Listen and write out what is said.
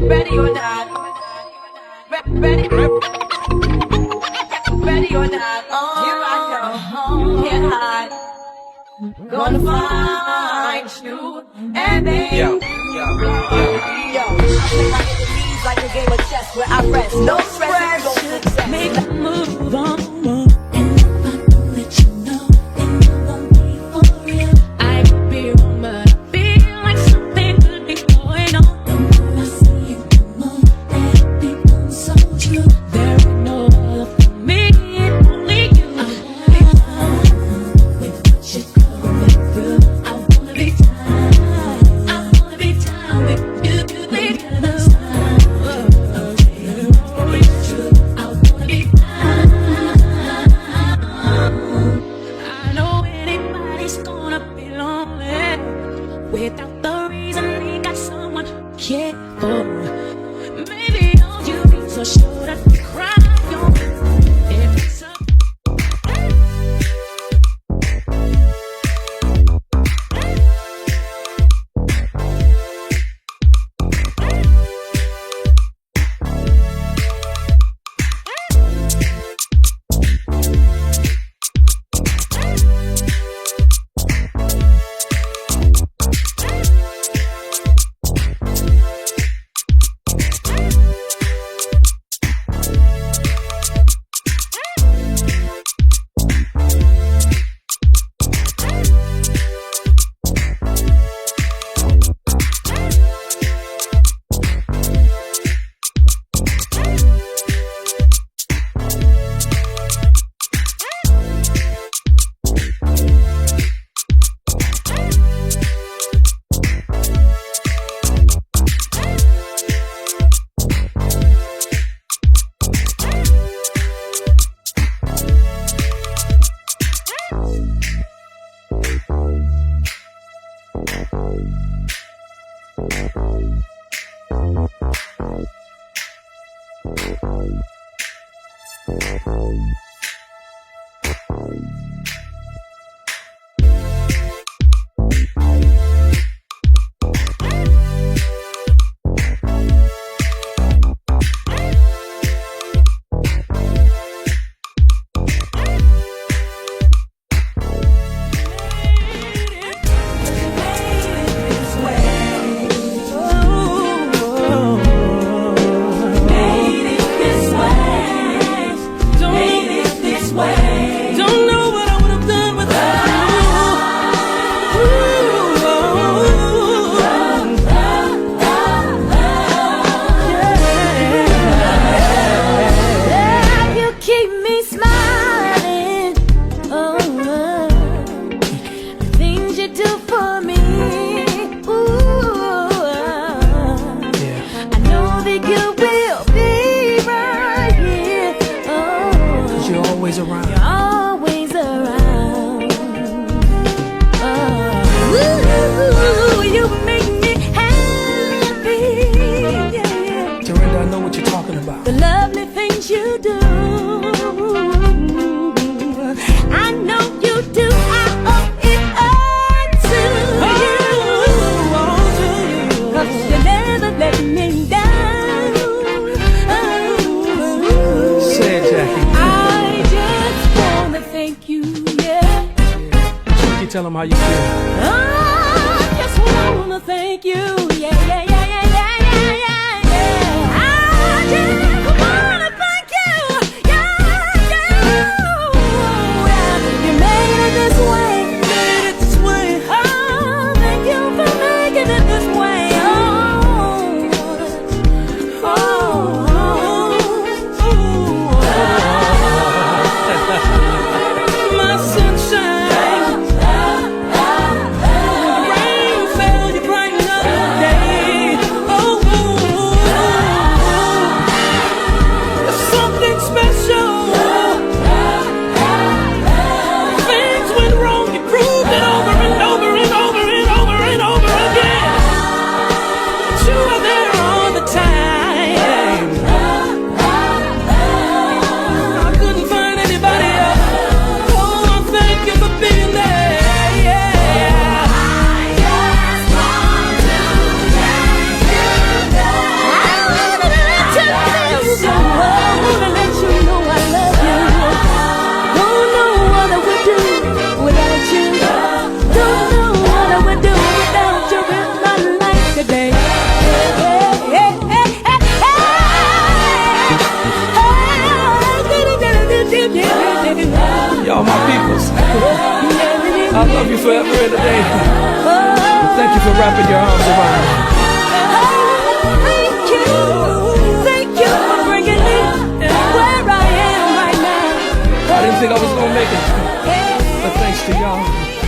Ready or not. Ready or not. Here I come. Can't hide. Gonna find you and then yo. I play my enemies like a game of chess where I rest. No stress, no success. Make a move on. Without the reason they got someone to care for. Maybe all you need so sure that you cry if it's up. The lovely things you do, I know you do. I owe it all to you, 'cause you never let me down. Say it, Jackie. I just wanna thank you, yeah. You can tell them how you feel. I just wanna thank you, yeah, yeah, yeah, yeah, yeah, yeah, yeah, yeah. I just wanna thank you, yeah, yeah. You made it this way, Oh, thank you for making it this way. My sunshine, rain fell, you brighten up. you for wrapping your arms around me. Thank you for bringing me where I am right now. I didn't think I was gonna make it, but thanks to y'all.